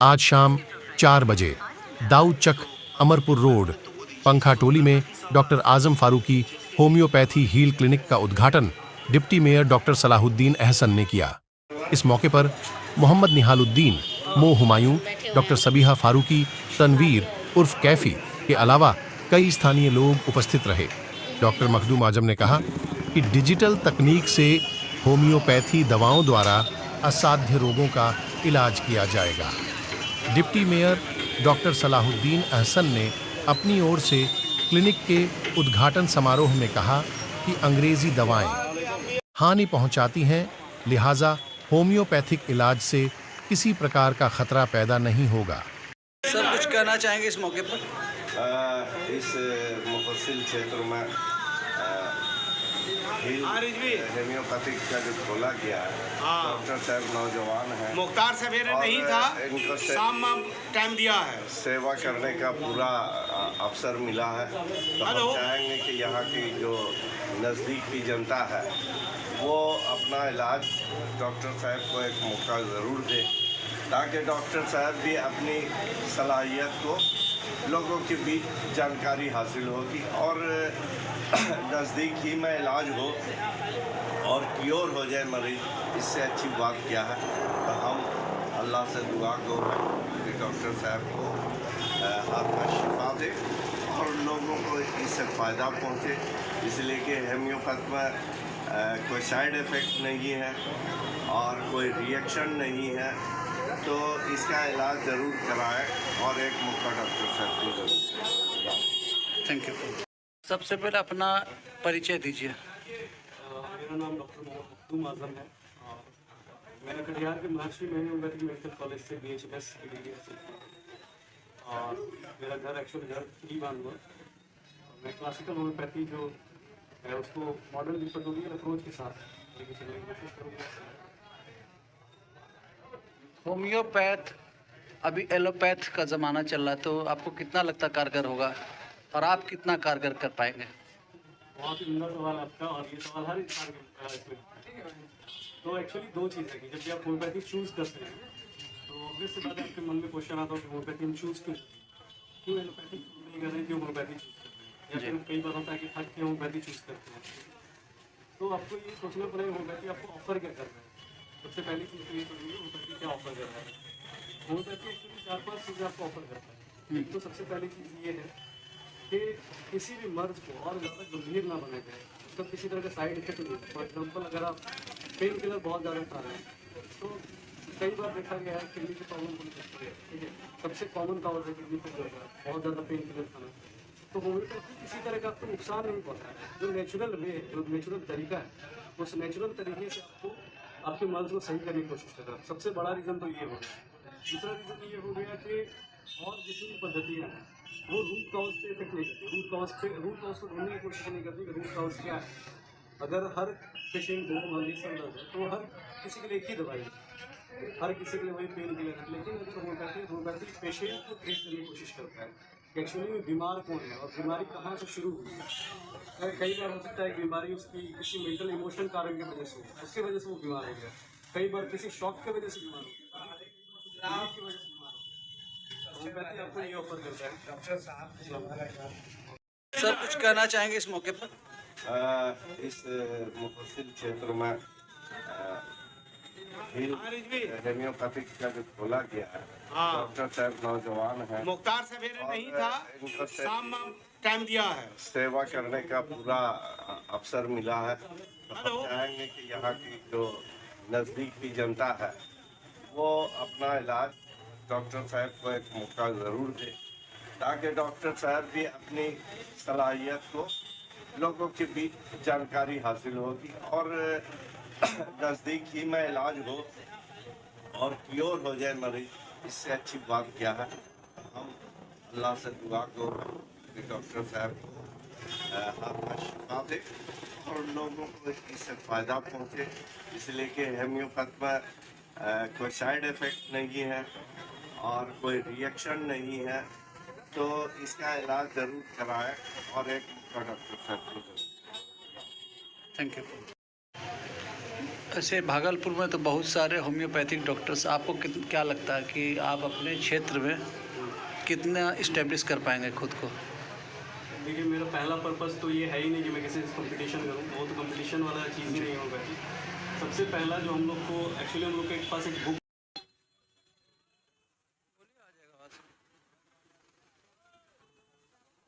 आज शाम 4 बजे दाऊद चक, अमरपुर रोड, पंखा टोली में डॉक्टर आजम फारूकी होम्योपैथी हील क्लिनिक का उद्घाटन deputy mayor doctor Salahuddin Ahsan ने किया। इस मौके पर मोहम्मद निहालुद्दीन, मो हुमायूं, डॉक्टर सबीहा फारूकी, तनवीर उर्फ कैफी के अलावा कई स्थानीय लोग उपस्थित रहे। डॉक्टर मखदूम आजम ने कहा कि डिजिटल तकनीक से होम्योपैथी दवाओं द्वारा असाध्य रोगों का इलाज किया जाएगा। Deputy mayor doctor Salahuddin Ahsan ने अपनी ओर से क्लिनिक के उद्घाटन समारोह में कहा कि अंग्रेजी दवाएं हानि पहुंचाती हैं, लिहाजा होम्योपैथिक इलाज से किसी प्रकार का खतरा पैदा नहीं होगा। सर, कुछ कहना चाहेंगे इस मौके पर? इस मुफस्सिल क्षेत्र में होम्योपैथिक का जो खोला गया है, डॉक्टर साहब नौजवान हैं, मुख्तार सवेरे नहीं था, इनको शाम टाइम दिया है, सेवा करने का पूरा अवसर मिला है। तो हम चाहेंगे कि यहाँ की जो नज़दीक की जनता है वो अपना इलाज डॉक्टर साहब को एक मौका ज़रूर दे, ताकि डॉक्टर साहब भी अपनी सलाहियत को लोगों के बीच जानकारी हासिल होगी और नज़दीक ही में इलाज हो और क्योर हो जाए मरीज। इससे अच्छी बात क्या है। तो हम अल्लाह से दुआ को कि डॉक्टर साहब को आपका शिफा दे और लोगों को इससे फ़ायदा पहुँचे, इसलिए कि होम्योपैथ में कोई साइड इफ़ेक्ट नहीं है और कोई रिएक्शन नहीं है, तो इसका इलाज ज़रूर कराएं और एक मौका डॉक्टर साहब को ज़रूर। Thank you. सबसे पहले अपना परिचय दीजिए। मेरा नाम डॉक्टर मखदूम आजम है। मैंने कटिहार के महर्षि होम्योपैथिक मेडिकल कॉलेज से BHMS की डिग्री हासिल की और मेरा घर एक्चुअली घर ईवानगढ़। मैं क्लासिकल होम्योपैथी जो है उसको मॉडर्न रिपॉर्टोरियल अप्रोच के साथ लेके चलने की कोशिश करूँगा। होम्योपैथ अभी एलोपैथ का ज़माना चल रहा है, तो आपको कितना लगता कारगर होगा और आप कितना कारगर कर पाएंगे? बहुत ही उम्दा सवाल आपका, और ये सवाल हर इंसान के इसमें। तो एक्चुअली दो चीज़ है कि जब भी आप होम्योपैथी चूज़ करते हैं तो ऑब्वियस सी बात है आपके मन में क्वेश्चन आता है कि होम्योपैथी हम चूज़ क्यों एलोपैथी नहीं कर रहे हैं, क्यों होम्योपैथी चूज़ कर रहे हैं, या फिर कई बार होता है कि थक के होम्योपैथी चूज़ करते हैं। तो आपको ये सोचना पड़ेगा होम्योपैथी आपको ऑफर क्या कर रहा है। सबसे पहली चीज़ तो ये करेंगे होम्योपैथी क्या ऑफर कर रहा है। होम्योपैथी एक्चुअली 4-5 चीज़ें आपको ऑफर करता है। एक तो सबसे पहली चीज़ ये है कि किसी भी मर्ज को और ज़्यादा गंभीर ना बना जाए, उसका किसी तरह का साइड इफेक्ट नहीं है। फॉर एग्जाम्पल अगर आप पेन किलर बहुत ज़्यादा खा रहे हैं तो कई बार देखा गया है किडनी की प्रॉब्लम होने लगती है, ठीक है, सबसे कॉमन कॉज है किडनी पे बहुत ज़्यादा पेन किलर खाना। तो होम्योपैथी किसी तरह का आपको नुकसान नहीं पहुँचा है। जो नेचुरल वे है, जो नेचुरल तरीका है, उस नेचुरल तरीके से आपको आपके मर्ज को सही करने की कोशिश कर रहा है। सबसे बड़ा रीज़न तो ये हो गया। दूसरा रीज़न ये हो गया कि और जितनी भी पद्धतियाँ हैं वो रूट कॉज पे इफेक्ट नहीं करती। रूट कॉज को ढूंढने की कोशिश नहीं करती कि रूट कॉज क्या है। अगर हर पेशेंट को सर दर्द है तो हर किसी के लिए एक ही दवाई है, हर किसी के लिए वही पेन किलर है। लेकिन अगर होम्योपैथी पेशेंट को ट्रीट करने की कोशिश करता है कि एक्चुअली में बीमार कौन है और बीमारी कहाँ से शुरू हुई है। कई बार हो सकता है कि बीमारी उसकी किसी मेंटल इमोशन कारण की वजह से हो, उसकी वजह से वो बीमार हो गया। कई बार किसी शॉक की वजह से बीमार हो गया, की वजह से बीमार हो गया। होम्योपैथी आपको ये ऑफर करता है। डॉक्टर साहब, सर, कुछ कहना चाहेंगे इस मौके पर? इस मुफस्सिल क्षेत्र में होम्योपैथिक का जो खोला गया है, डॉक्टर साहब नौजवान हैं, मुख्तार सवेरे नहीं था, इनको शाम टाइम दिया है, सेवा करने का पूरा अवसर मिला है। तो हम चाहेंगे कि यहाँ की जो नज़दीक की जनता है वो अपना इलाज डॉक्टर साहब को एक मौका ज़रूर दे, ताकि डॉक्टर साहब भी अपनी सलाहियत को लोगों के बीच जानकारी हासिल होगी और नज़दीक ही में इलाज हो और क्योर हो जाए मरीज। इससे अच्छी बात क्या है। हम अल्लाह से दुआ को कि डॉक्टर साहब को आपका शिफा दे और लोगों को इससे फ़ायदा पहुँचे, इसलिए कि होम्योपैथ में कोई साइड इफ़ेक्ट नहीं है और कोई रिएक्शन नहीं है, तो इसका इलाज ज़रूर कराएं और एक मौका डॉक्टर साहब को ज़रूर। Thank you. ऐसे भागलपुर में तो बहुत सारे होम्योपैथिक डॉक्टर्स, आपको क्या लगता है कि आप अपने क्षेत्र में कितना इस्टेब्लिश कर पाएंगे खुद को? देखिए, मेरा पहला पर्पस तो ये है ही नहीं कि मैं किसी से कंपटीशन करूँ, वो तो कंपटीशन वाला चीज़ ही नहीं होगा। सबसे पहला जो हम लोग को एक्चुअली हम लोग के पास एक बुक,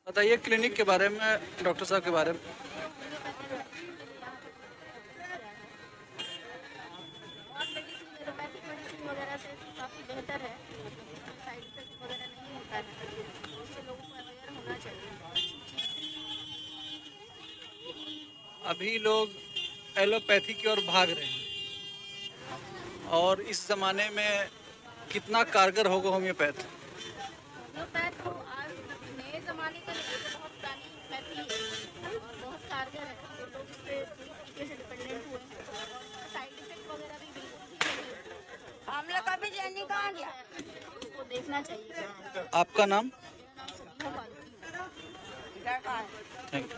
बताइए क्लिनिक के बारे में, डॉक्टर साहब के बारे में। मेडिसिन वगैरह से काफ़ी बेहतर है, साइड इफेक्ट वगैरह नहीं होता है, उससे लोगों को अवेयर होना चाहिए। अभी लोग एलोपैथी की ओर भाग रहे हैं, और इस ज़माने में कितना कारगर होगा होम्योपैथ? होम्योपैथ तो आज नए ज़माने का नहीं, तो बहुत पुरानी पैथी है और बहुत कारगर है, तो लोग इस पर पूरी तरीके से डिपेंडेंट हुए हैं। साइड इफेक्ट वगैरह भी बिल्कुल ठीक नहीं है। हम लोग का भी जर्नी कहाँ गया, उसको देखना चाहिए। आपका नाम? मेरा नाम समीहा फारूकी है। Thank you.